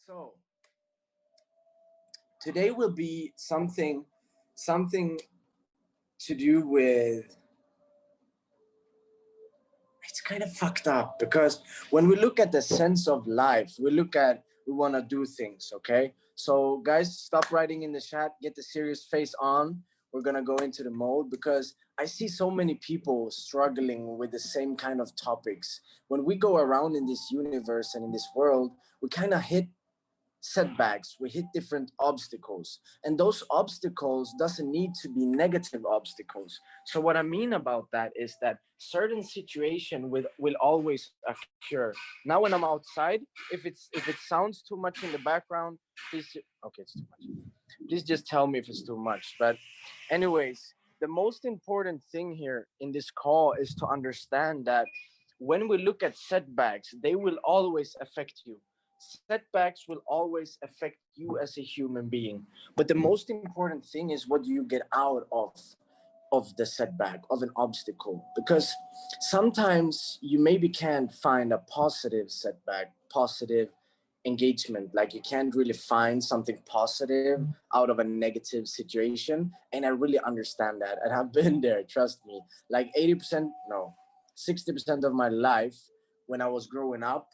So today will be something to do with, it's kind of fucked up because when we look at the sense of life, we want to do things, okay? So guys, stop writing in the chat, get the serious face on. We're gonna go into the mode because I see so many people struggling with the same kind of topics. When we go around in this universe and in this world, we kind of hit setbacks, we hit different obstacles, and those obstacles doesn't need to be negative obstacles. So what I mean about that is that certain situation will always occur. Now when I'm outside, if it sounds too much in the background, please, okay, it's too much, please just tell me if it's too much. But anyways, the most important thing here in this call is to understand that when we look at setbacks, they will always affect you. Setbacks will always affect you as a human being. But the most important thing is what you get out of the setback, of an obstacle. Because sometimes you maybe can't find a positive setback, positive engagement. Like you can't really find something positive out of a negative situation. And I really understand that. And I've been there, trust me. Like 80%, no, 60% of my life when I was growing up,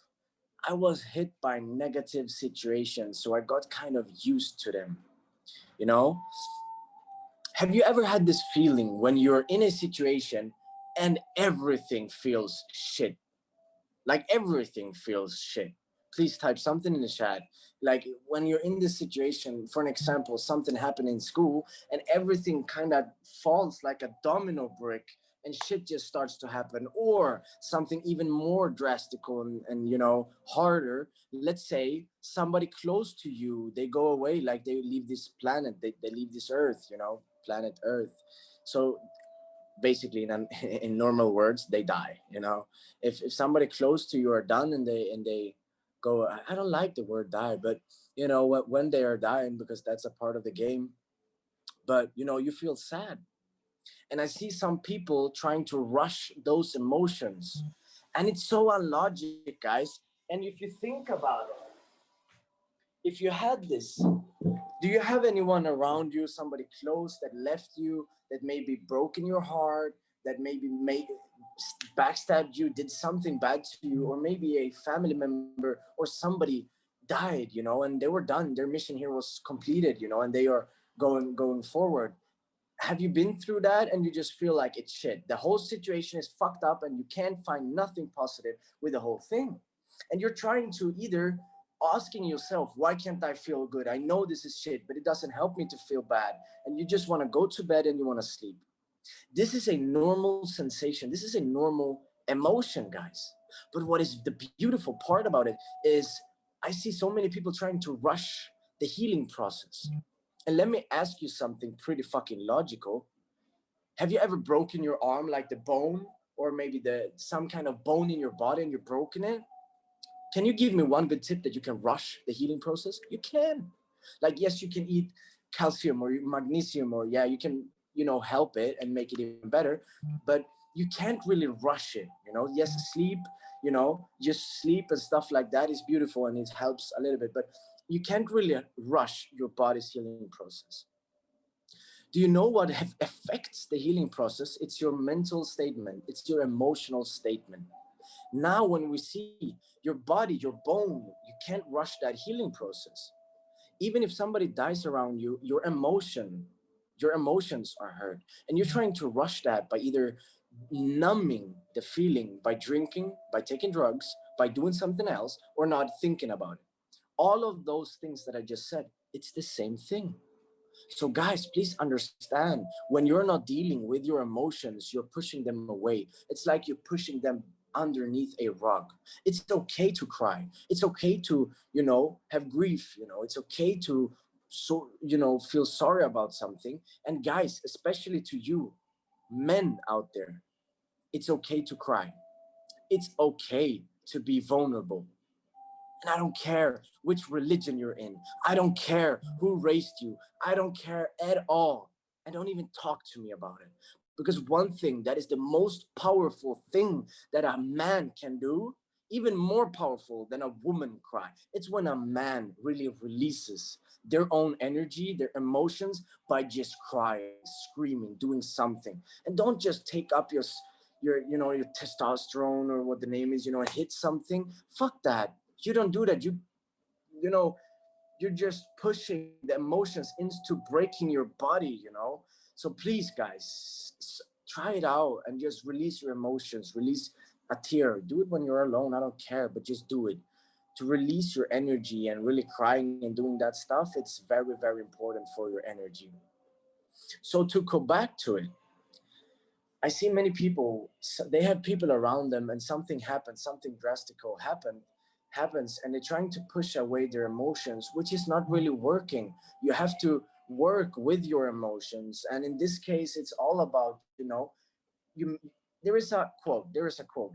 I was hit by negative situations, so I got kind of used to them, you know? Have you ever had this feeling when you're in a situation and everything feels shit? Like everything feels shit. Please type something in the chat. Like when you're in this situation, for an example, something happened in school and everything kind of falls like a domino brick and shit just starts to happen, or something even more drastical and harder. Let's say somebody close to you, they go away, like they leave this planet, they leave this earth, planet earth. So basically in normal words, they die. If somebody close to you are done and they go, I don't like the word die, but when they are dying, because that's a part of the game, but you feel sad. And I see some people trying to rush those emotions, and it's so unlogic, guys. And if you think about it, if you had this, do you have anyone around you, somebody close that left you, that maybe broken your heart, that maybe backstabbed you, did something bad to you, or maybe a family member or somebody died, and they were done, their mission here was completed, and they are going forward? Have you been through that and you just feel like it's shit? The whole situation is fucked up and you can't find nothing positive with the whole thing. And you're trying to either asking yourself, why can't I feel good? I know this is shit, but it doesn't help me to feel bad. And you just want to go to bed and you want to sleep. This is a normal sensation. This is a normal emotion, guys. But what is the beautiful part about it is I see so many people trying to rush the healing process. And let me ask you something pretty fucking logical. Have you ever broken your arm, like the bone, or maybe some kind of bone in your body and you've broken it? Can you give me one good tip that you can rush the healing process? You can. Like, yes, you can eat calcium or magnesium, or yeah, you can, help it and make it even better, but you can't really rush it. Yes, sleep, just sleep and stuff like that is beautiful and it helps a little bit, but you can't really rush your body's healing process. Do you know what affects the healing process? It's your mental statement. It's your emotional statement. Now, when we see your body, your bone, you can't rush that healing process. Even if somebody dies around you, your emotions are hurt. And you're trying to rush that by either numbing the feeling by drinking, by taking drugs, by doing something else, or not thinking about it. All of those things that I just said, it's the same thing. So guys, please understand, when you're not dealing with your emotions, you're pushing them away. It's like you're pushing them underneath a rug. It's okay to cry. It's okay to, have grief. It's okay to, feel sorry about something. And guys, especially to you, men out there, it's okay to cry. It's okay to be vulnerable. And I don't care which religion you're in. I don't care who raised you. I don't care at all. And don't even talk to me about it. Because one thing that is the most powerful thing that a man can do even more powerful than a woman cry. It's when a man really releases their own energy, their emotions, by just crying, screaming, doing something. And don't just take up your testosterone, or what the name is, hit something. Fuck that. You don't do that. You know you're just pushing the emotions into breaking your body. So please, guys, try it out and just release your emotions. Release a tear. Do it when you're alone. I don't care, but just do it. To release your energy, and really crying and doing that stuff, it's very, very important for your energy. So to go back to it, I see many people, they have people around them, and something happens, something drastical happens, and they're trying to push away their emotions, which is not really working. You have to work with your emotions. And in this case, it's all about, you there is a quote,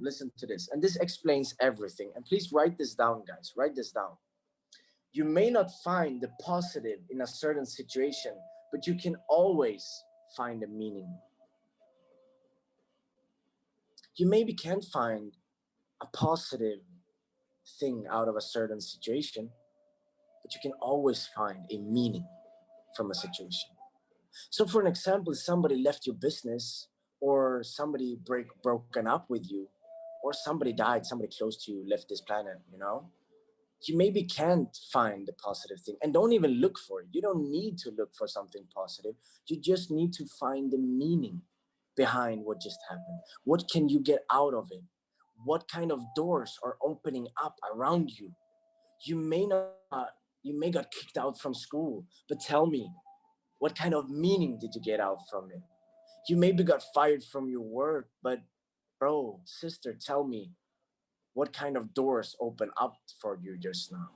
listen to this, and this explains everything. And please write this down, guys, write this down. You may not find the positive in a certain situation, but you can always find a meaning. You maybe can't find a positive thing out of a certain situation, but you can always find a meaning from a situation. So for an example, somebody left your business, or somebody broken up with you, or somebody died, somebody close to you left this planet. You maybe can't find the positive thing, and don't even look for it. You don't need to look for something positive. You just need to find the meaning behind what just happened. What can you get out of it? What kind of doors are opening up around you? You may not, you may got kicked out from school, but tell me, what kind of meaning did you get out from it? You maybe got fired from your work, but bro, sister, tell me, what kind of doors open up for you just now?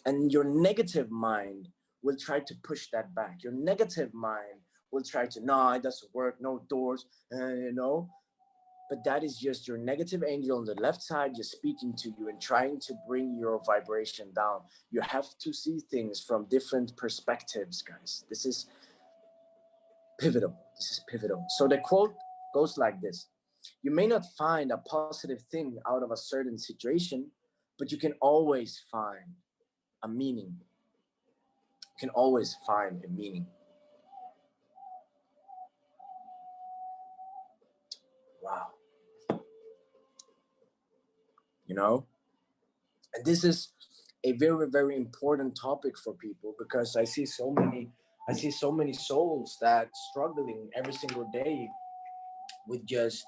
And your negative mind will try to push that back. Your negative mind will try to, no, it doesn't work, no doors. But that is just your negative angel on the left side, just speaking to you and trying to bring your vibration down. You have to see things from different perspectives, guys. This is pivotal. So the quote goes like this: you may not find a positive thing out of a certain situation, but you can always find a meaning. You can always find a meaning. Wow. And this is a very, very important topic for people, because I see so many souls that struggling every single day with just,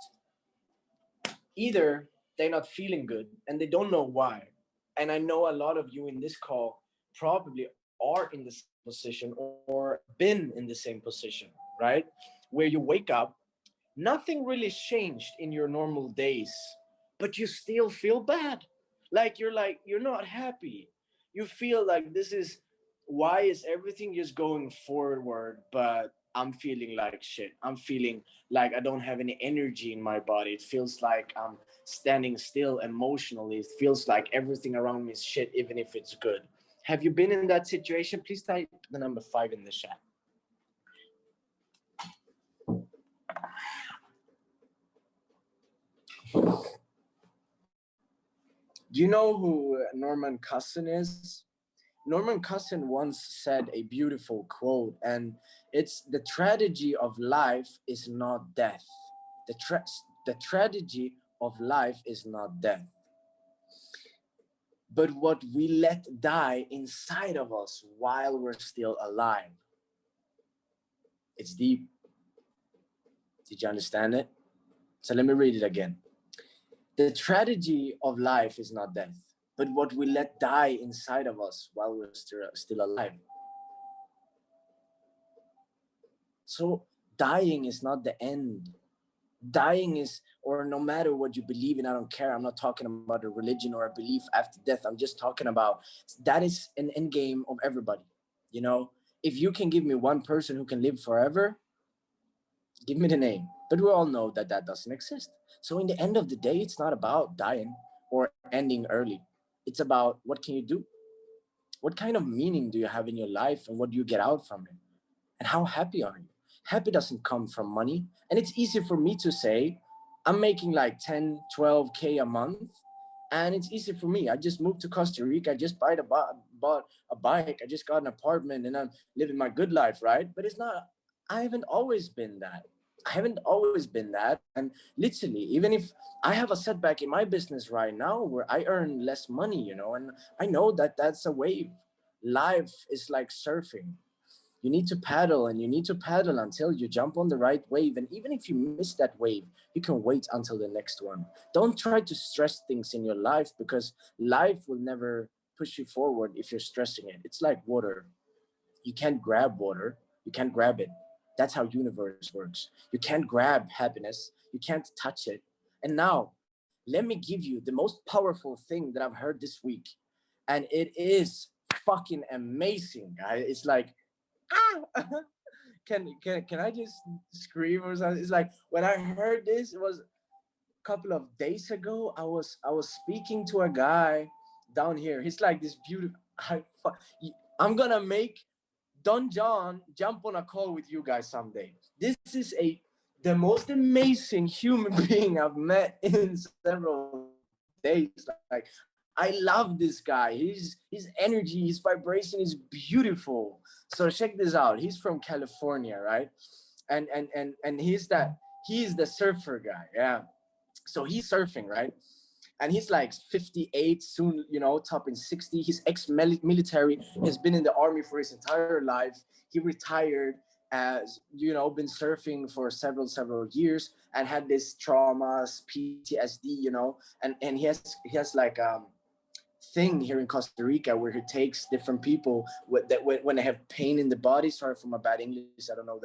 either they're not feeling good and they don't know why. And I know a lot of you in this call probably are in the same position, or been in the same position, right? Where you wake up, nothing really changed in your normal days, but you still feel bad. You're not happy. You feel like, why is everything just going forward, but I'm feeling like shit. I'm feeling like I don't have any energy in my body. It feels like I'm standing still emotionally. It feels like everything around me is shit, even if it's good. Have you been in that situation? Please type the number 5 in the chat. Do you know who Norman Cousin is? Norman Cousin once said a beautiful quote, and it's, the tragedy of life is not death. The tragedy of life is not death, but what we let die inside of us while we're still alive. It's deep. Did you understand it? So let me read it again. The tragedy of life is not death, but what we let die inside of us while we're still alive. So dying is not the end. Dying is, or no matter what you believe in, I don't care. I'm not talking about a religion or a belief after death. I'm just talking about, that is an end game of everybody. If you can give me one person who can live forever, give me the name. But we all know that that doesn't exist. So in the end of the day, it's not about dying or ending early. It's about, what can you do? What kind of meaning do you have in your life, and what do you get out from it? And how happy are you? Happy doesn't come from money. And it's easy for me to say, I'm making like 10, 12K a month. And it's easy for me. I just moved to Costa Rica. I just bought a bike. I just got an apartment and I'm living my good life, right? But it's not, I haven't always been that. I haven't always been that. And literally, even if I have a setback in my business right now where I earn less money, you know, and I know that that's a wave. Life is like surfing. You need to paddle and you need to paddle until you jump on the right wave. And even if you miss that wave, you can wait until the next one. Don't try to stress things in your life, because life will never push you forward if you're stressing it. It's like water. You can't grab water, you can't grab it. That's how universe works. You can't grab happiness, you can't touch it. And now, let me give you the most powerful thing that I've heard this week. And it is fucking amazing, guys. It's like, ah, can I just scream or something? It's like when I heard this, it was a couple of days ago. I was speaking to a guy down here. He's like this beautiful. I'm gonna make Don John jump on a call with you guys someday. This is the most amazing human being I've met in several days. Like, I love this guy. His energy, his vibration is beautiful. So check this out. He's from California, right? And he's the surfer guy. Yeah. So he's surfing, right? And he's like 58 soon, you know, topping 60. He's ex-military. He's been in the army for his entire life. He retired, as you know, been surfing for several years, and had this traumas, PTSD, you know. And he has like thing here in Costa Rica where he takes different people when they have pain in the body. Sorry for my bad English. I don't know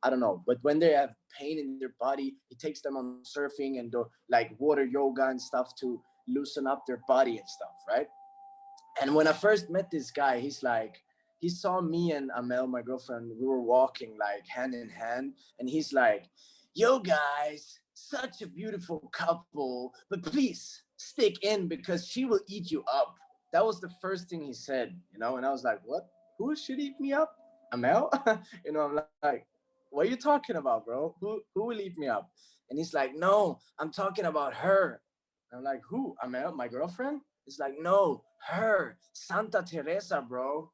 I don't know, but when they have pain in their body, he takes them on surfing and do like water yoga and stuff to loosen up their body and stuff, right? And when I first met this guy, he saw me and Amel, my girlfriend, we were walking like hand in hand, and he's like, yo guys, such a beautiful couple, but please stick in because she will eat you up. That was the first thing he said, you know, and I was like, what? Who should eat me up? Amel? You know, I'm like, what are you talking about, bro? Who will eat me up? And he's like, no, I'm talking about her. And I'm like, who? Amel, my girlfriend? It's like, no, her, Santa Teresa, bro.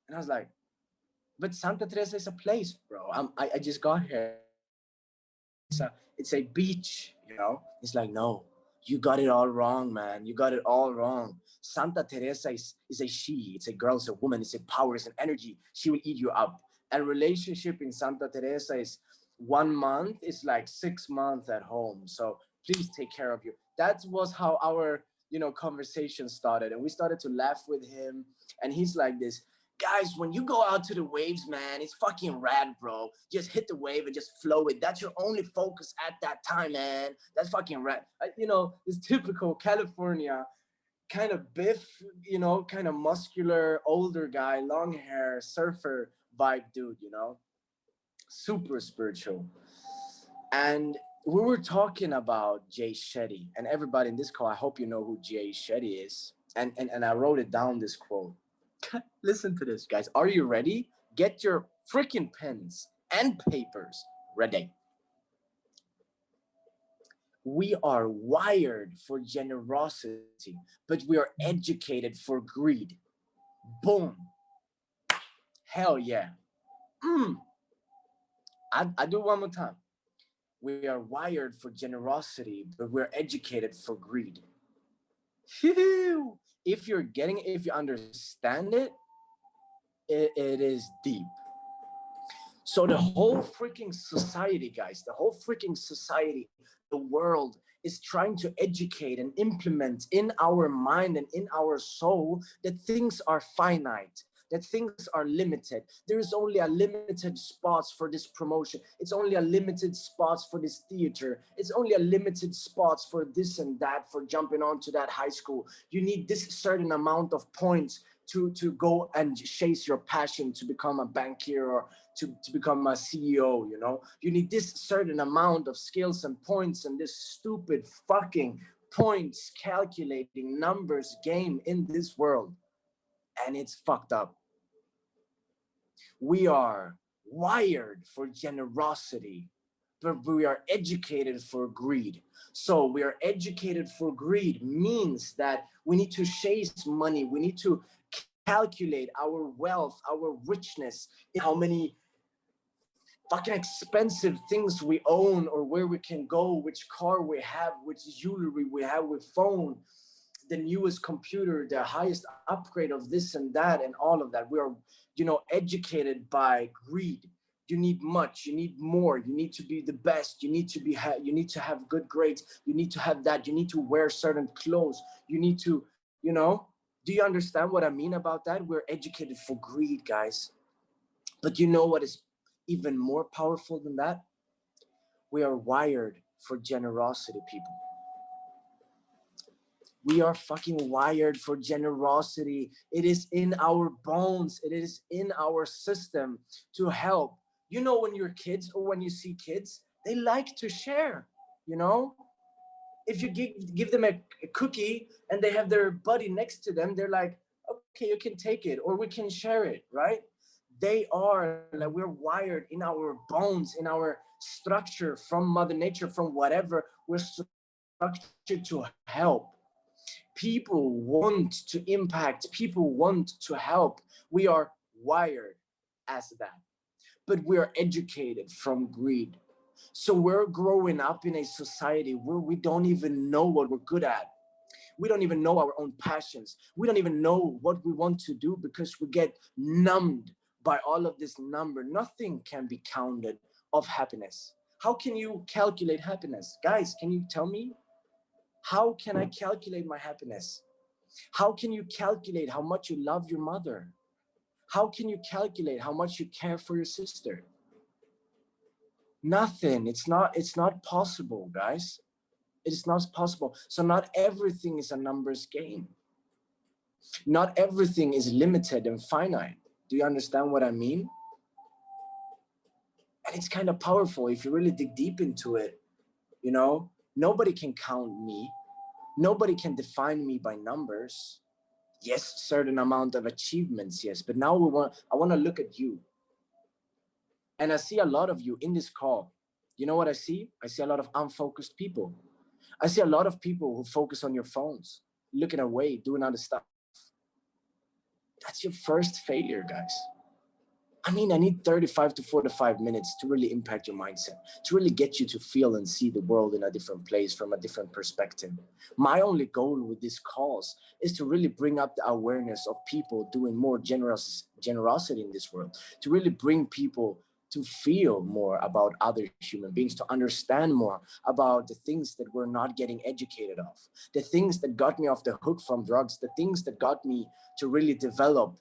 And I was like, but Santa Teresa is a place, bro. I just got here. It's a beach, you know. It's like, no, you got it all wrong, man. You got it all wrong. Santa Teresa is a she. It's a girl. It's a woman. It's a power. It's an energy. She will eat you up. And relationship in Santa Teresa is 1 month. It's like 6 months at home. So please take care of you. That was how our conversation started, and we started to laugh with him. And he's like this, guys, when you go out to the waves, man, it's fucking rad, bro. Just hit the wave and just flow it. That's your only focus at that time, man. That's fucking rad. This typical California kind of biff, kind of muscular, older guy, long hair, surfer vibe dude, super spiritual. And we were talking about Jay Shetty, and everybody in this call, I hope you know who Jay Shetty is. And I wrote it down, this quote. Listen to this, guys. Are you ready? Get your freaking pens and papers ready. We are wired for generosity, but we are educated for greed. Boom. Hell yeah. I do one more time. We are wired for generosity, but we're educated for greed. If you understand it, it is deep. So the whole freaking society, guys, the whole freaking society, the world is trying to educate and implement in our mind and in our soul that things are finite, that things are limited. There is only a limited spots for this promotion. It's only a limited spots for this theater. It's only a limited spots for this and that, for jumping onto that high school. You need this certain amount of points to go and chase your passion, to become a banker or to become a CEO, You need this certain amount of skills and points, and this stupid fucking points calculating numbers game in this world. And it's fucked up. We are wired for generosity, but we are educated for greed. So we are educated for greed means that we need to chase money. We need to calculate our wealth, our richness, how many fucking expensive things we own, or where we can go, which car we have, which jewelry we have, with phone, the newest computer, the highest upgrade of this and that, and all of that. We are, educated by greed. You need much, you need more, you need to be the best, you need to be you need to have good grades, you need to have that, you need to wear certain clothes, you need to, do you understand what I mean about that? We're educated for greed, guys. But you know what is even more powerful than that? We are wired for generosity, people. We are fucking wired for generosity. It is in our bones. It is in our system to help. When you're kids, or when you see kids, they like to share, If you give them a cookie and they have their buddy next to them, they're like, okay, you can take it, or we can share it, right? They are like, we're wired in our bones, in our structure from Mother Nature, from whatever, we're structured to help. People want to impact, people want to help. We are wired as that, but we are educated from greed. So we're growing up in a society where we don't even know what we're good at. We don't even know our own passions. We don't even know what we want to do, because we get numbed by all of this number. Nothing can be counted of happiness. How can you calculate happiness? Guys, can you tell me? How can I calculate my happiness? How can you calculate how much you love your mother? How can you calculate how much you care for your sister? Nothing. It's not possible, guys. It is not possible. So not everything is a numbers game. Not everything is limited and finite. Do you understand what I mean? And it's kind of powerful if you really dig deep into it. Nobody can count me. Nobody can define me by numbers. Yes, certain amount of achievements, yes. But now I want to look at you. And I see a lot of you in this call. You know what I see? I see a lot of unfocused people. I see a lot of people who focus on your phones, looking away, doing other stuff. That's your first failure, guys. I need 35 to 45 minutes to really impact your mindset, to really get you to feel and see the world in a different place, from a different perspective. My only goal with this calls is to really bring up the awareness of people doing more generosity in this world, to really bring people to feel more about other human beings, to understand more about the things that we're not getting educated of, the things that got me off the hook from drugs, the things that got me to really develop,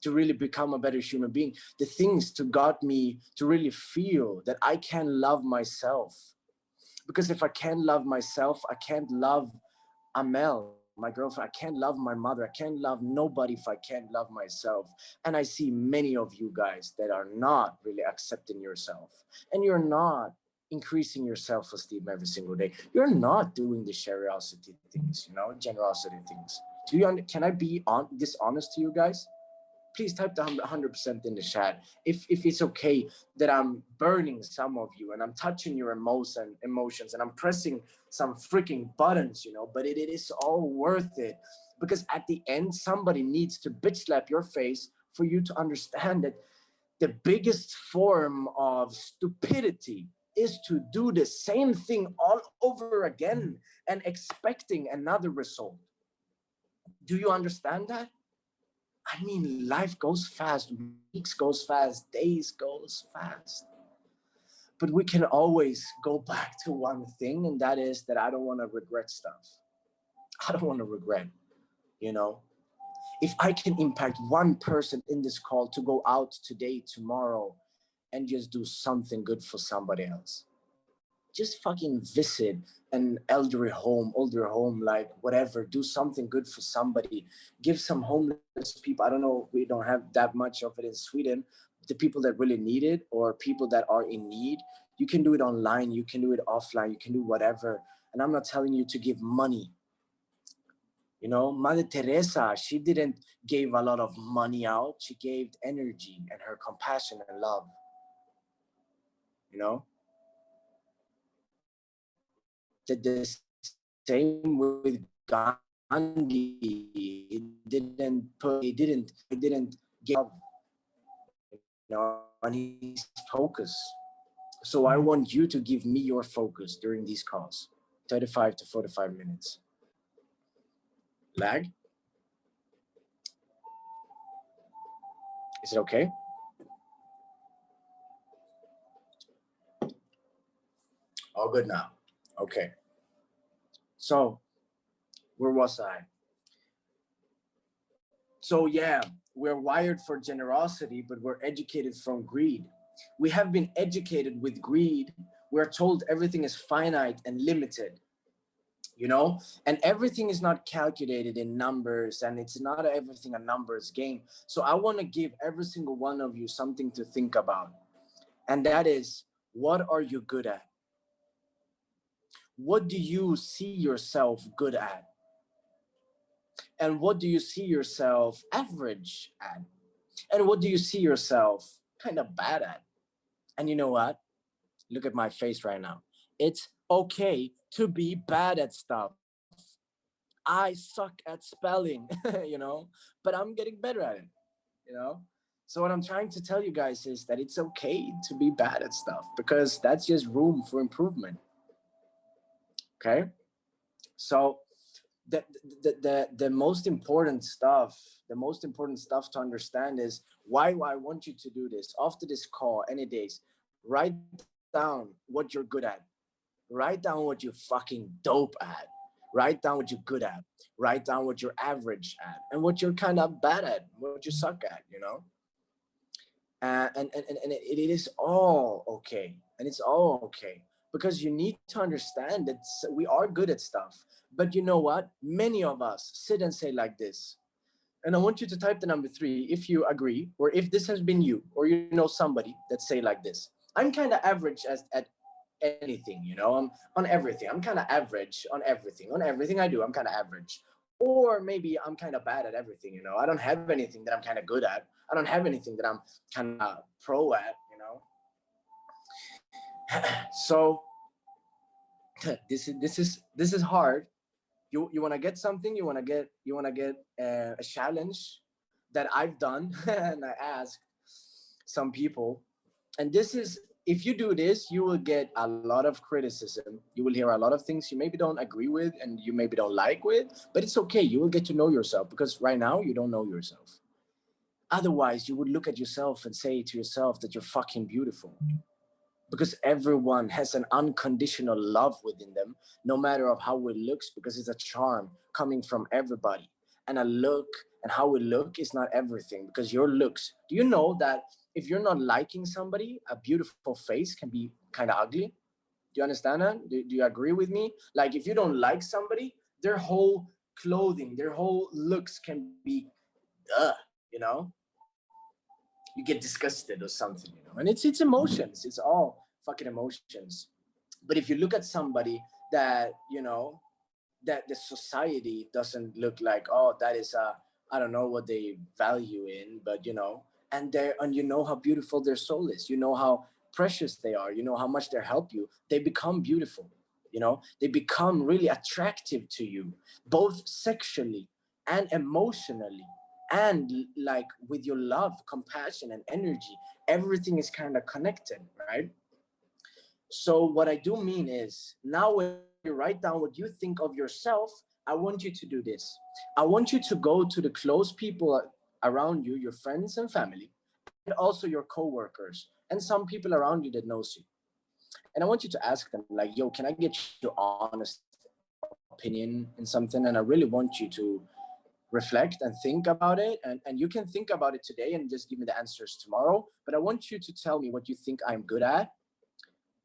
to really become a better human being, the things that got me to really feel that I can love myself. Because if I can't love myself, I can't love Amel, my girlfriend. I can't love my mother. I can't love nobody if I can't love myself. And I see many of you guys that are not really accepting yourself, and you're not increasing your self-esteem every single day. You're not doing the generosity things, generosity things. Can I be dishonest to you guys? Please type the 100% in the chat. If it's okay that I'm burning some of you and I'm touching your emotions and I'm pressing some freaking buttons, but it is all worth it, because at the end, somebody needs to bitch slap your face for you to understand that the biggest form of stupidity is to do the same thing all over again and expecting another result. Do you understand that? Life goes fast, weeks goes fast, days goes fast. But we can always go back to one thing, and that is that I don't want to regret stuff. I don't want to regret, If I can impact one person in this call to go out today, tomorrow, and just do something good for somebody else. Just fucking visit an older home, like whatever, do something good for somebody, give some homeless people. I don't know, we don't have that much of it in Sweden. The people that really need it, or people that are in need, you can do it online, you can do it offline, you can do whatever. And I'm not telling you to give money. Mother Teresa, she didn't give a lot of money out. She gave energy and her compassion and love. The same with Gandhi. He didn't give up, and he's focused. So I want you to give me your focus during these calls, 35 to 45 minutes. Lag? Is it okay? All good now. Okay. So, where was I? So yeah, we're wired for generosity, but we're educated from greed. We have been educated with greed. We're told everything is finite and limited, and everything is not calculated in numbers, and it's not everything a numbers game. So I want to give every single one of you something to think about. And that is, what are you good at? What do you see yourself good at? And what do you see yourself average at? And what do you see yourself kind of bad at? And you know what? Look at my face right now. It's okay to be bad at stuff. I suck at spelling, but I'm getting better at it. So what I'm trying to tell you guys is that it's okay to be bad at stuff, because that's just room for improvement. Okay? So the most important stuff to understand is why I want you to do this. After this call, any days, write down what you're good at. Write down what you're fucking dope at. Write down what you're good at. Write down what you're average at, and what you're kind of bad at, what you suck at. And it is all okay. And it's all okay, because you need to understand that we are good at stuff. But you know what? Many of us sit and say like this. And I want you to type the number 3 if you agree, or if this has been you, or you know somebody that say like this. I'm kind of average at anything, I'm on everything. I'm kind of average on everything. On everything I do, I'm kind of average. Or maybe I'm kind of bad at everything, I don't have anything that I'm kind of good at. I don't have anything that I'm kind of pro at. So this is hard. You want to get something, you want to get a challenge that I've done. And I asked some people, and this is, if you do this, you will get a lot of criticism. You will hear a lot of things you maybe don't agree with, and you maybe don't like with, but it's okay. You will get to know yourself, because right now you don't know yourself. Otherwise, you would look at yourself and say to yourself that you're fucking beautiful. Because everyone has an unconditional love within them, no matter of how it looks, because it's a charm coming from everybody. And a look and how we look is not everything, because your looks, do you know that if you're not liking somebody, a beautiful face can be kind of ugly? Do you understand that? Do you agree with me? Like, if you don't like somebody, their whole clothing, their whole looks can be, you know? You get disgusted or something, and it's emotions. It's all fucking emotions. But if you look at somebody that that the society doesn't look like, oh, that is I don't know what they value in, but and you know how beautiful their soul is, you know how precious they are, you know how much they help you, they become beautiful. They become really attractive to you, both sexually and emotionally, and like with your love, compassion, and energy. Everything is kind of connected, right? So what I do mean is, now when you write down what you think of yourself, I want you to do this. I want you to go to the close people around you, your friends and family, and also your coworkers and some people around you that knows you. And I want you to ask them, like, yo, can I get your honest opinion in something? And I really want you to reflect and think about it. And you can think about it today and just give me the answers tomorrow. But I want you to tell me what you think I'm good at.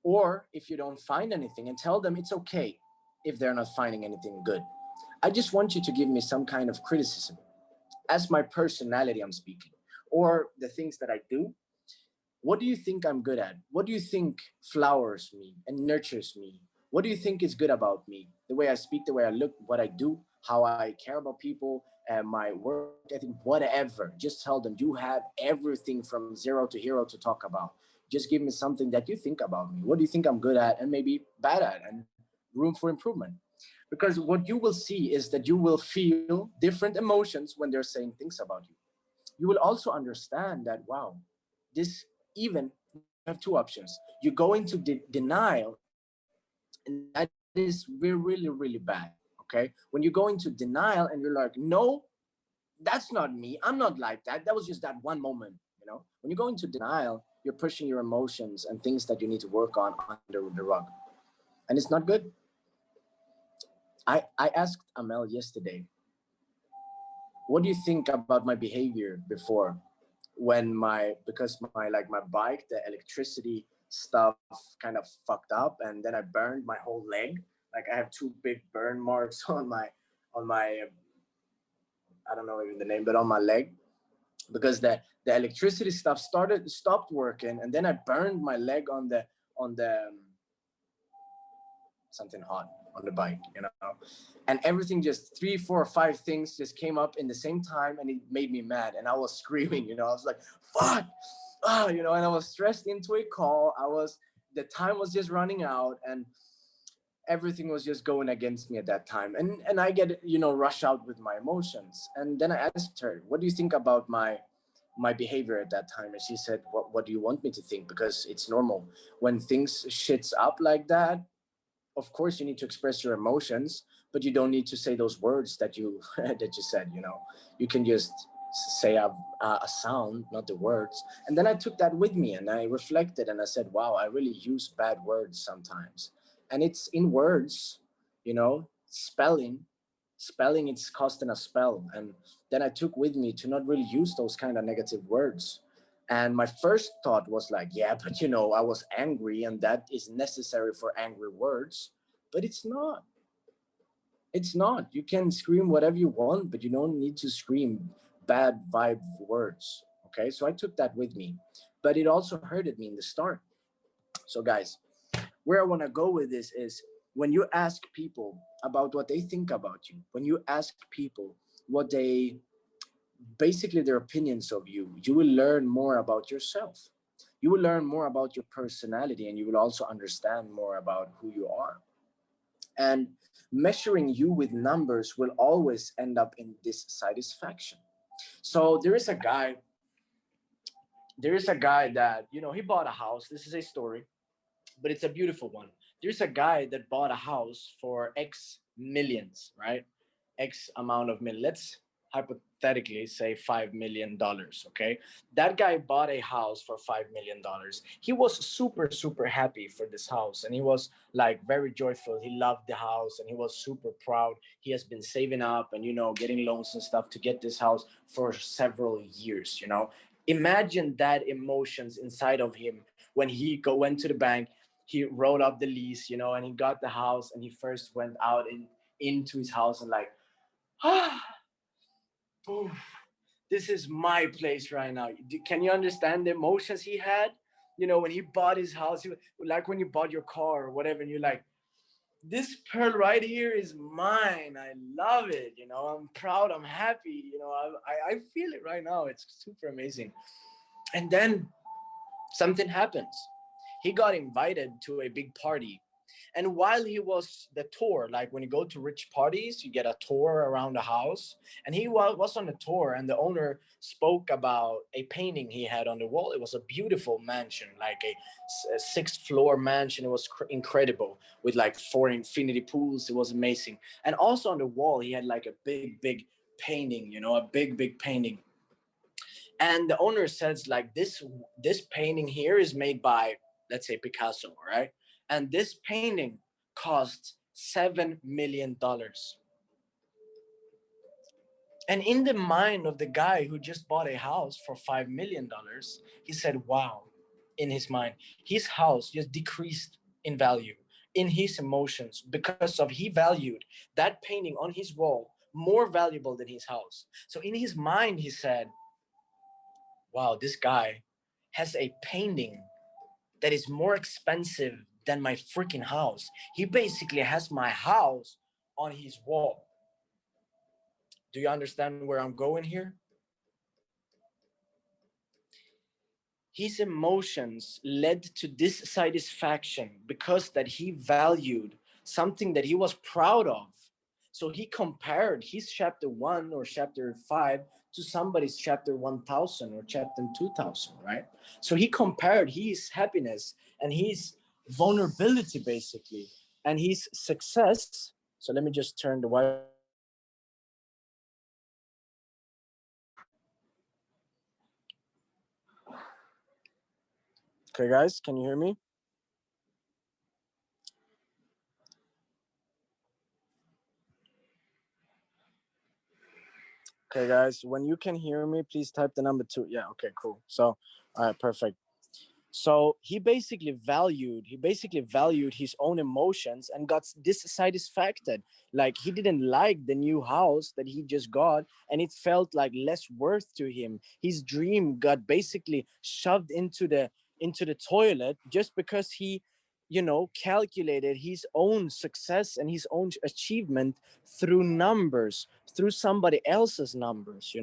Or if you don't find anything, and tell them it's okay if they're not finding anything good. I just want you to give me some kind of criticism as my personality I'm speaking, or the things that I do. What do you think I'm good at? What do you think flowers me and nurtures me? What do you think is good about me? The way I speak, the way I look, what I do, how I care about people, and my work ethic, whatever. Just tell them you have everything from zero to hero to talk about. Just give me something that you think about me. What do you think I'm good at and maybe bad at? And room for improvement. Because what you will see is that you will feel different emotions when they're saying things about you. You will also understand that, wow, this, even you have two options. You go into denial, and that is really, really, really bad. Okay. When you go into denial and you're like, no, that's not me. I'm not like that. That was just that one moment. When you go into denial, you're pushing your emotions and things that you need to work on under the rug. And it's not good. I asked Amel yesterday, what do you think about my behavior before, when because my bike, the electricity stuff kind of fucked up, and then I burned my whole leg. Like, I have two big burn marks on my I don't know even the name, but on my leg, because the electricity stuff stopped working, and then I burned my leg on the something hot on the bike. And everything, just 3, 4, 5 things just came up in the same time, and it made me mad, and I was screaming. I was like, fuck, and I was stressed into a call. The time was just running out, and everything was just going against me at that time. And I get, rush out with my emotions. And then I asked her, what do you think about my behavior at that time? And she said, what do you want me to think? Because it's normal. When things shits up like that, of course you need to express your emotions, but you don't need to say those words that you that you said. You can just say a sound, not the words. And then I took that with me, and I reflected, and I said, wow, I really use bad words sometimes. And it's in words, spelling, it's costing a spell. And then I took with me to not really use those kind of negative words. And my first thought was like, yeah, but I was angry, and that is necessary for angry words. But it's not. It's not. You can scream whatever you want, but you don't need to scream bad vibe words. Okay, so I took that with me. But it also hurted me in the start. So guys, where I want to go with this is, when you ask people about what they think about you, when you ask people what basically their opinions of you, you will learn more about yourself. You will learn more about your personality, and you will also understand more about who you are. And measuring you with numbers will always end up in dissatisfaction. So there is a guy that, he bought a house. This is a story, but it's a beautiful one. There's a guy that bought a house for X millions, right? X amount of million. Let's hypothetically say $5 million. Okay, that guy bought a house for $5 million. He was super, super happy for this house, and he was like very joyful. He loved the house, and he was super proud. He has been saving up and getting loans and stuff to get this house for several years. Imagine that emotions inside of him when he went to the bank. He wrote up the lease, and he got the house, and he first went out into his house and like, oof, this is my place right now. Can you understand the emotions he had? When he bought his house, like when you bought your car or whatever, and you're like, this pearl right here is mine. I love it. I'm proud. I'm happy. I feel it right now. It's super amazing. And then something happens. He got invited to a big party. And while he was the tour, like when you go to rich parties, you get a tour around the house. And he was on the tour, and the owner spoke about a painting he had on the wall. It was a beautiful mansion, like a sixth floor mansion. It was incredible, with like 4 infinity pools. It was amazing. And also on the wall, he had like a big, big painting, a big, big painting. And the owner says, like, this painting here is made by, let's say, Picasso, right? And this painting cost $7 million. And in the mind of the guy who just bought a house for $5 million, he said, wow. In his mind, his house just decreased in value in his emotions, because of he valued that painting on his wall more valuable than his house. So in his mind, he said, wow, this guy has a painting that is more expensive than my freaking house. He basically has my house on his wall. Do you understand where I'm going here? His emotions led to dissatisfaction because that he valued something that he was proud of. So he compared his chapter 1 or chapter 5 to somebody's chapter 1000 or chapter 2000, right? So he compared his happiness and his vulnerability, basically, and his success. So let me just turn the Wi-Fi on. Okay, guys, can you hear me? Okay, guys, when you can hear me, please type the number 2. Yeah, okay, cool. So, all right, perfect. So he basically valued his own emotions and got dissatisfied. Like he didn't like the new house that he just got, and it felt like less worth to him. His dream got basically shoved into the toilet just because he, calculated his own success and his own achievement through numbers, through somebody else's numbers.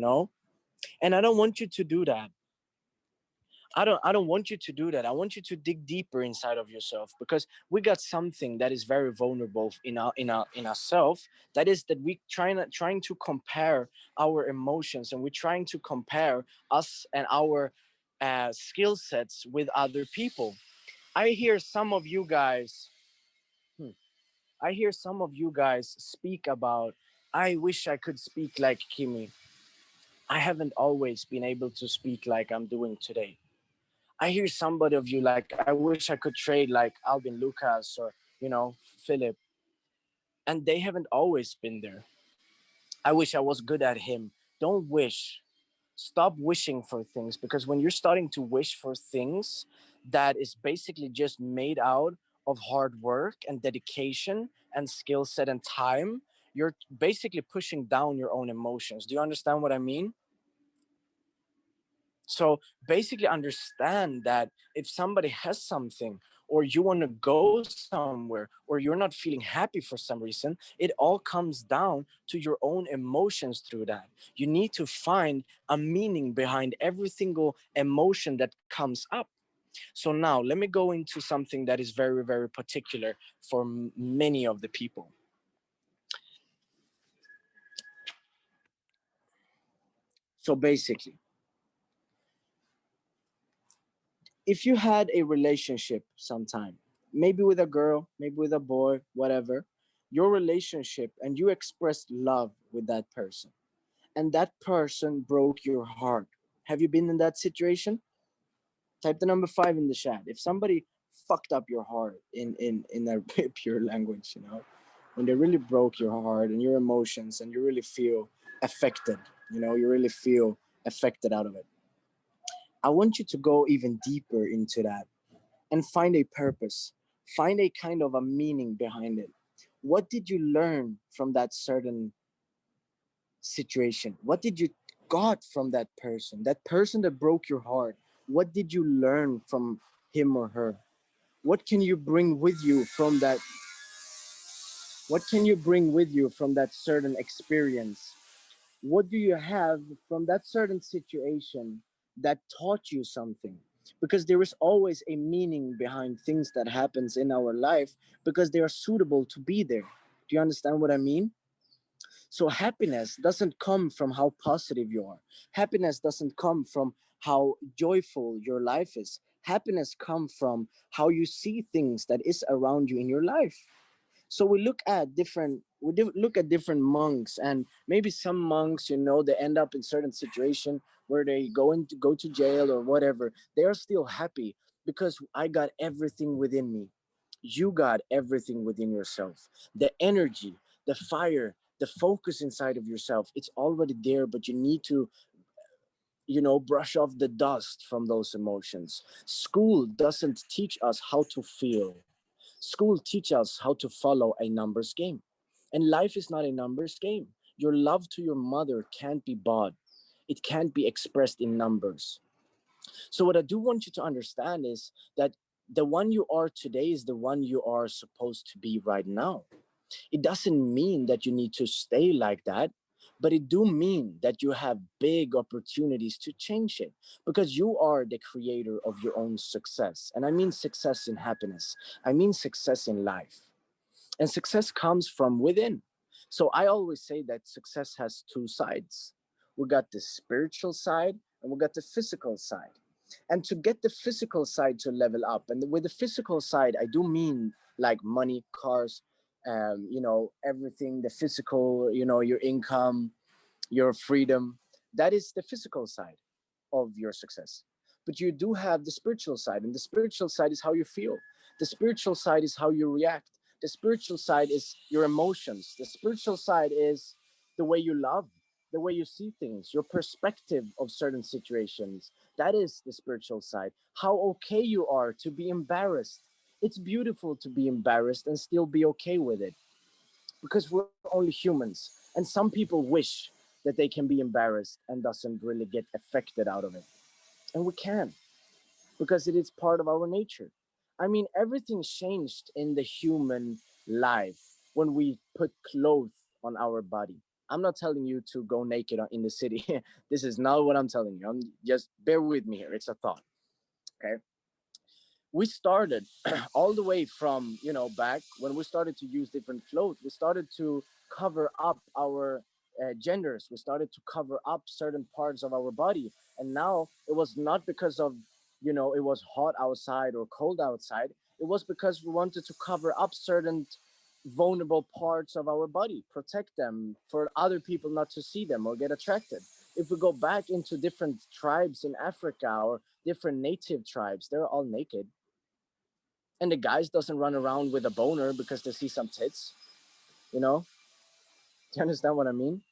And I don't want you to do that. I don't want you to do that. I want you to dig deeper inside of yourself, because we got something that is very vulnerable in ourselves. That is that we trying to compare our emotions, and we're trying to compare us and our skill sets with other people. I hear some of you guys. I hear some of you guys speak about. I wish I could speak like Kimi. I haven't always been able to speak like I'm doing today. I hear somebody of you like, I wish I could trade like Alvin Lucas or, Philip. And they haven't always been there. I wish I was good at him. Don't wish. Stop wishing for things, because when you're starting to wish for things that is basically just made out of hard work and dedication and skill set and time, you're basically pushing down your own emotions. Do you understand what I mean? So basically, understand that if somebody has something, or you want to go somewhere, or you're not feeling happy for some reason, it all comes down to your own emotions through that. You need to find a meaning behind every single emotion that comes up. So now let me go into something that is very, very particular for many of the people. So basically, if you had a relationship sometime, maybe with a girl, maybe with a boy, whatever, your relationship, and you expressed love with that person, and that person broke your heart. Have you been in that situation? Type the number 5 in the chat. If somebody fucked up your heart in a pure language, when they really broke your heart and your emotions, and you really feel affected, you really feel affected out of it. I want you to go even deeper into that and find a purpose, find a kind of a meaning behind it. What did you learn from that certain situation? What did you got from that person that broke your heart? What did you learn from him or her? What can you bring with you from that? What can you bring with you from that certain experience? What do you have from that certain situation that taught you something? Because there is always a meaning behind things that happens in our life, because they are suitable to be there. Do you understand what I mean? So happiness doesn't come from how positive you are. Happiness doesn't come from how joyful your life is. Happiness comes from how you see things that is around you in your life. So we look at different monks, and maybe some monks, they end up in certain situation where they go to jail or whatever. They are still happy because I got everything within me. You got everything within yourself. The energy, the fire, the focus inside of yourself, it's already there, but you need to brush off the dust from those emotions. School doesn't teach us how to feel. School teaches us how to follow a numbers game. And life is not a numbers game. Your love to your mother can't be bought. It can't be expressed in numbers. So what I do want you to understand is that the one you are today is the one you are supposed to be right now. It doesn't mean that you need to stay like that, but it do mean that you have big opportunities to change it, because you are the creator of your own success. And I mean success in happiness. I mean success in life. And success comes from within. So I always say that success has two sides. We got the spiritual side and we got the physical side. And to get the physical side to level up, and with the physical side, I do mean like money, cars, everything, the physical, your income, your freedom. That is the physical side of your success. But you do have the spiritual side, and the spiritual side is how you feel. The spiritual side is how you react. The spiritual side is your emotions. The spiritual side is the way you love, the way you see things, your perspective of certain situations. That is the spiritual side. How okay you are to be embarrassed. It's beautiful to be embarrassed and still be okay with it, because we're only humans. And some people wish that they can be embarrassed and doesn't really get affected out of it. And we can, because it is part of our nature. I mean, everything changed in the human life when we put clothes on our body. I'm not telling you to go naked in the city. This is not what I'm telling you. I'm just bear with me here. It's a thought. Okay. We started all the way from back when we started to use different clothes. We started to cover up our genders. We started to cover up certain parts of our body, and now it was not because of it was hot outside or cold outside. It was because we wanted to cover up certain vulnerable parts of our body, protect them for other people not to see them or get attracted. If we go back into different tribes in Africa or different native tribes, they're all naked, and the guys doesn't run around with a boner because they see some tits. Do you understand what I mean?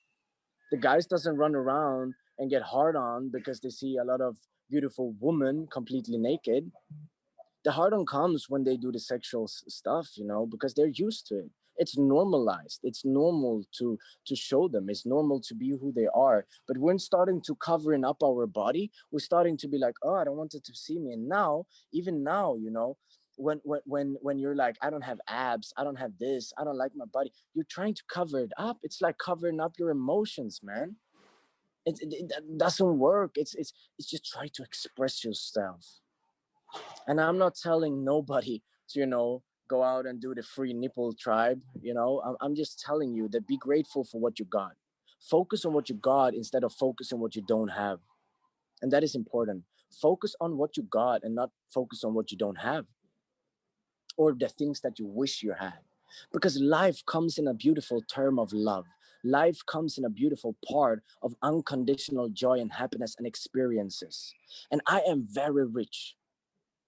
The guys doesn't run around and get hard on because they see a lot of beautiful women completely naked. The hard on comes when they do the sexual stuff, because they're used to it. It's normalized. It's normal to show them. It's normal to be who they are. But when starting to covering up our body, we're starting to be like, oh, I don't want it to see me. And now, even now, when you're like, I don't have abs, I don't have this, I don't like my body, you're trying to cover it up. It's like covering up your emotions, man. It doesn't work. It's just try to express yourself. And I'm not telling nobody to go out and do the free nipple tribe. I'm just telling you that be grateful for what you got. Focus on what you got instead of focusing on what you don't have. And that is important. Focus on what you got and not focus on what you don't have, or the things that you wish you had. Because life comes in a beautiful term of love. Life comes in a beautiful part of unconditional joy and happiness and experiences. And I am very rich.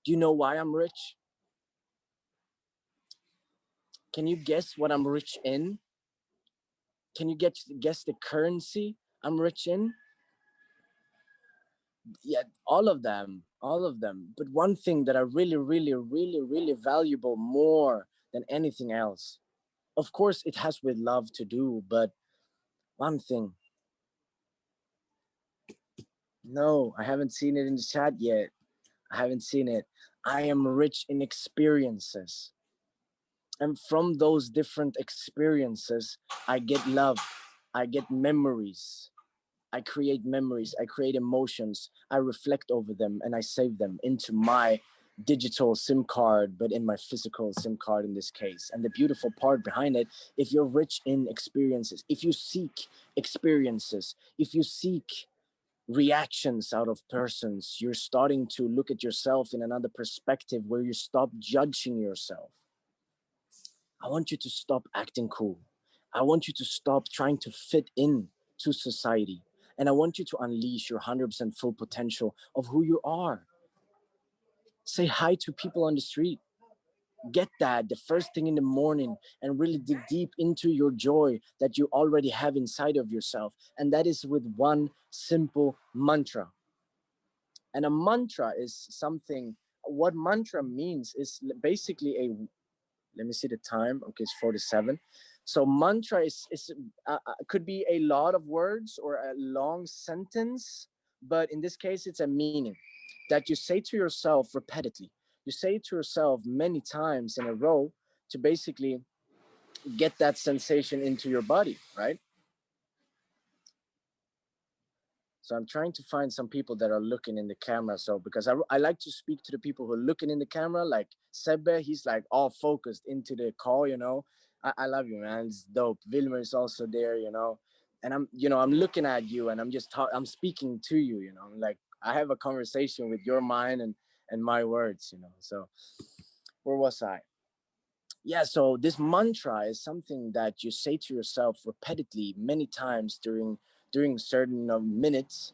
Do you know why I'm rich? Can you guess what I'm rich in? Can you guess the currency I'm rich in? Yeah, all of them, all of them. But one thing that I really, really, really, really valuable more than anything else. Of course, it has with love to do, but one thing. No, I haven't seen it in the chat yet. I haven't seen it. I am rich in experiences. And from those different experiences, I get love. I get memories. I create memories. I create emotions. I reflect over them and I save them into my digital SIM card, but in my physical SIM card in this case. And the beautiful part behind it, if you're rich in experiences, if you seek experiences, if you seek reactions out of persons, you're starting to look at yourself in another perspective where you stop judging yourself. I want you to stop acting cool. I want you to stop trying to fit in to society. And I want you to unleash your 100% full potential of who you are. Say hi to people on the street. Get that the first thing in the morning and really dig deep into your joy that you already have inside of yourself. And that is with one simple mantra. And a mantra is something, what mantra means is basically a, let me see the time. Okay, it's 47. So mantra is could be a lot of words or a long sentence, but in this case, it's a meaning that you say to yourself repeatedly. You say to yourself many times in a row to basically get that sensation into your body, right? So I'm trying to find some people that are looking in the camera. So because I like to speak to the people who are looking in the camera, like Sebbe, he's like all focused into the call, I love you, man. It's dope. Vilmer is also there, and I'm looking at you, and I'm speaking to you, like I have a conversation with your mind and my words, So where was I? Yeah, so this mantra is something that you say to yourself repeatedly many times during certain minutes,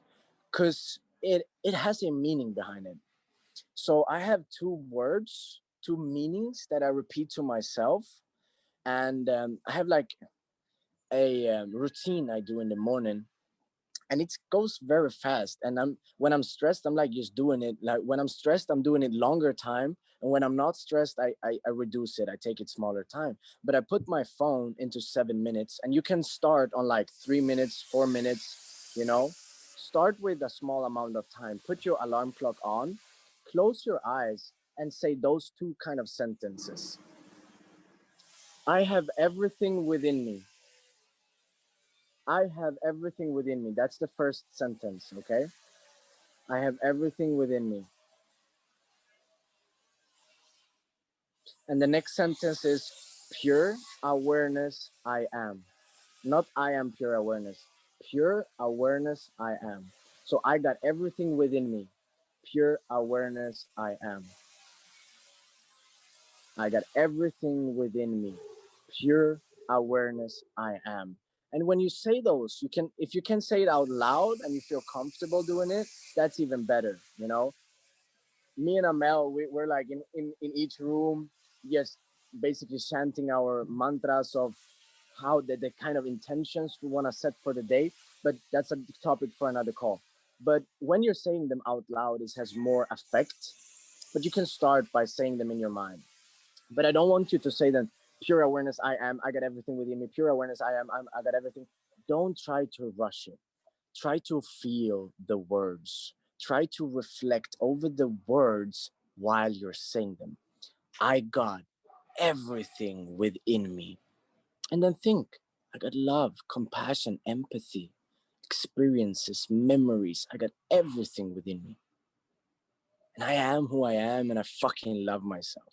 because it has a meaning behind it. So I have two words, two meanings that I repeat to myself, and I have like a routine I do in the morning, and it goes very fast. And when I'm stressed, I'm like just doing it. Like when I'm stressed, I'm doing it longer time, and when I'm not stressed, I reduce it. I take it smaller time. But I put my phone into 7 minutes, and you can start on like 3 minutes, 4 minutes. Start with a small amount of time. Put your alarm clock on, close your eyes, and say those two kind of sentences. I have everything within me. I have everything within me. That's the first sentence, okay? I have everything within me. And the next sentence is pure awareness I am. Not I am pure awareness. Pure awareness I am. So I got everything within me. Pure awareness I am. I got everything within me. Pure awareness I am. And when you say those, if you can say it out loud and you feel comfortable doing it, that's even better. Me and Amel, we're like in each room, just basically chanting our mantras of how the kind of intentions we want to set for the day. But that's a topic for another call. But when you're saying them out loud, it has more effect. But you can start by saying them in your mind. But I don't want you to say that pure awareness I am, I got everything within me. Pure awareness I got everything. Don't try to rush it. Try to feel the words. Try to reflect over the words while you're saying them. I got everything within me. And then think, I got love, compassion, empathy, experiences, memories. I got everything within me. And I am who I am, and I fucking love myself.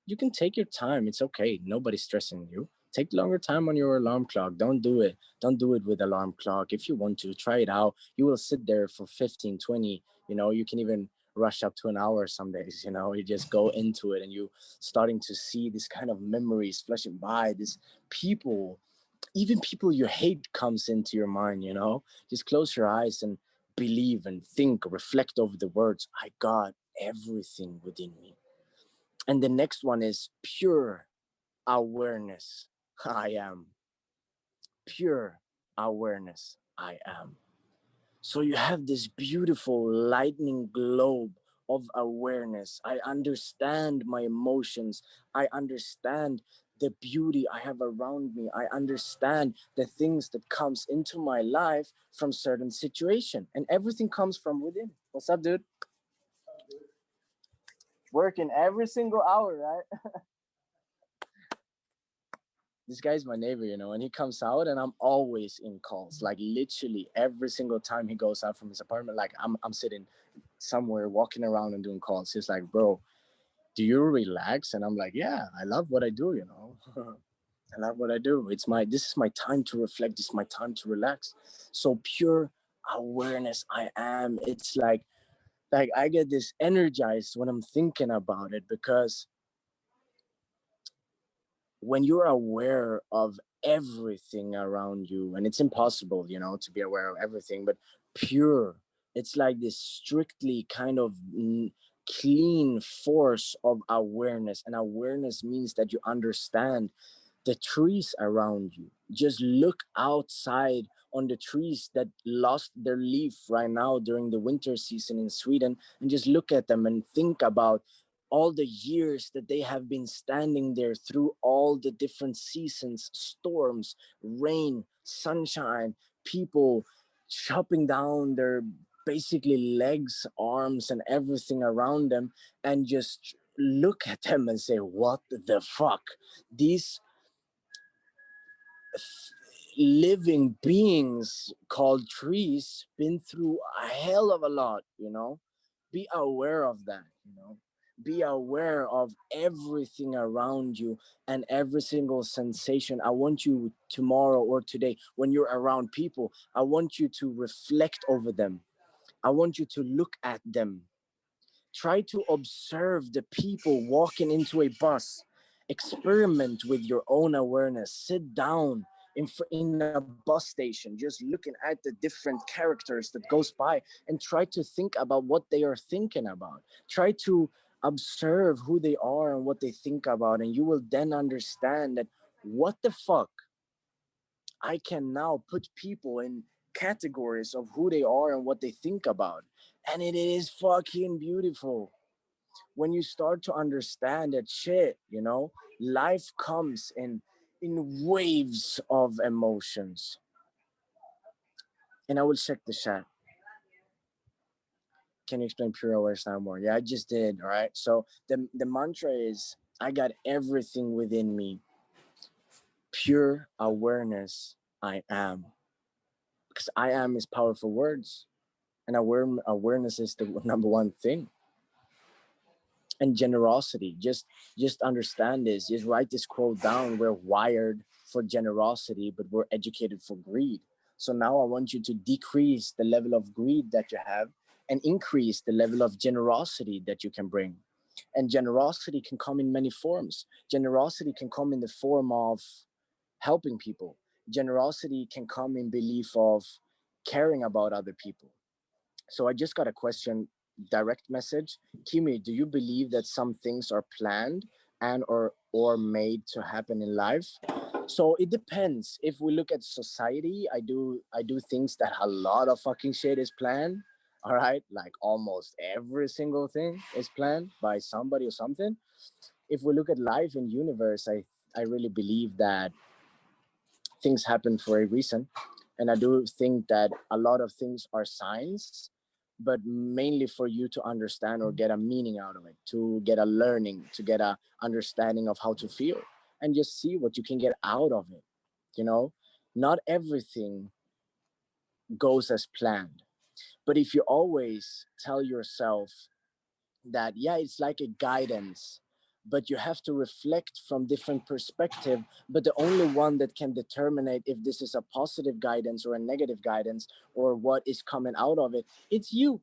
You can take your time. It's okay. Nobody's stressing you. Take longer time on your alarm clock. Don't do it. Don't do it with alarm clock. If you want to, try it out. You will sit there for 15, 20. You can even rush up to an hour some days. You just go into it, and you starting to see this kind of memories flashing by. This people, even people you hate comes into your mind. Just close your eyes and believe and think, reflect over the words. I got everything within me. And the next one is pure awareness. I am. Pure awareness. I am. So you have this beautiful lightning globe of awareness. I understand my emotions. I understand the beauty I have around me. I understand the things that comes into my life from certain situation. And everything comes from within. What's up, dude? Working every single hour, right? This guy's my neighbor, and he comes out, and I'm always in calls. Like literally every single time he goes out from his apartment, like I'm sitting somewhere walking around and doing calls. He's like, bro, do you relax? And I'm like, yeah, I love what I do. I love what I do. This is my time to reflect. This is my time to relax. So pure awareness I am. It's like I get this energized when I'm thinking about it, because when you're aware of everything around you, and it's impossible to be aware of everything, but pure, it's like this strictly kind of clean force of awareness. And awareness means that you understand the trees around you. Just look outside on the trees that lost their leaf right now during the winter season in Sweden, and just look at them and think about all the years that they have been standing there through all the different seasons, storms, rain, sunshine, people chopping down their basically legs, arms, and everything around them, and just look at them and say, what the fuck? These living beings called trees been through a hell of a lot. Be aware of that. Be aware of everything around you and every single sensation. I want you tomorrow or today, when you're around people, I want you to reflect over them. I want you to look at them. Try to observe the people walking into a bus. Experiment with your own awareness. Sit down in a bus station, just looking at the different characters that goes by, and try to think about what they are thinking about. Try to observe who they are and what they think about, and you will then understand that what the fuck, I can now put people in categories of who they are and what they think about. And it is fucking beautiful when you start to understand that shit, life comes in waves of emotions. And I will check the chat. Can you explain pure awareness now more? Yeah, I just did. All right. So the mantra is, I got everything within me. Pure awareness, I am. Because I am is powerful words. And awareness is the number one thing. And generosity, just understand this, just write this quote down. We're wired for generosity, but we're educated for greed. So now I want you to decrease the level of greed that you have and increase the level of generosity that you can bring. And generosity can come in many forms. Generosity can come in the form of helping people. Generosity can come in belief of caring about other people. So I just got a question, direct message. Kimi, do you believe that some things are planned and or made to happen in life? So it depends. If we look at society, I do things that a lot of fucking shit is planned. All right, like almost every single thing is planned by somebody or something. If we look at life and universe, I really believe that things happen for a reason. And I do think that a lot of things are signs, but mainly for you to understand or get a meaning out of it, to get a learning, to get a understanding of how to feel, and just see what you can get out of it. You know, not everything goes as planned. But if you always tell yourself that, yeah, it's like a guidance, but you have to reflect from different perspective, but the only one that can determine if this is a positive guidance or a negative guidance or what is coming out of it, it's you.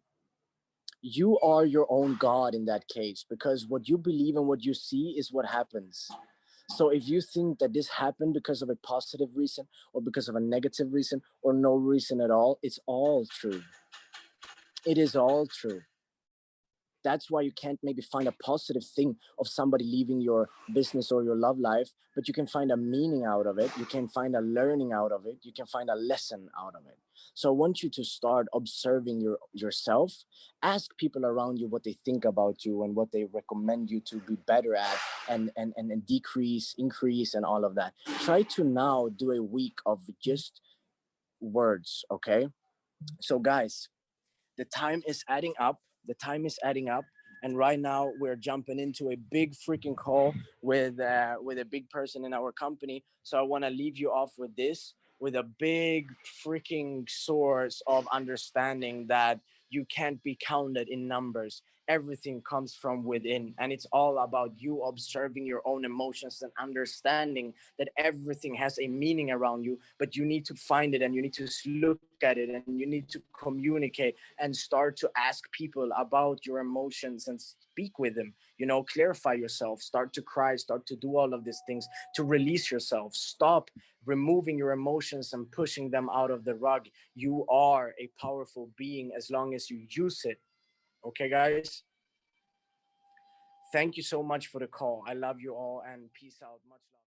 You are your own god in that case, because what you believe and what you see is what happens. So if you think that this happened because of a positive reason or because of a negative reason or no reason at all, it's all true. It is all true. That's why you can't maybe find a positive thing of somebody leaving your business or your love life, but you can find a meaning out of it. You can find a learning out of it. You can find a lesson out of it. So I want you to start observing yourself. Ask people around you what they think about you and what they recommend you to be better at, and decrease, increase, and all of that. Try to now do a week of just words, okay? So guys, the time is adding up. The time is adding up. And right now we're jumping into a big freaking call with a big person in our company. So I want to leave you off with this, with a big freaking source of understanding that you can't be counted in numbers. Everything comes from within, and it's all about you observing your own emotions and understanding that everything has a meaning around you, but you need to find it and you need to look at it and you need to communicate and start to ask people about your emotions and speak with them. Clarify yourself, start to cry, start to do all of these things to release yourself. Stop removing your emotions and pushing them out of the rug. You are a powerful being as long as you use it. Okay, guys? Thank you so much for the call. I love you all, and peace out. Much love.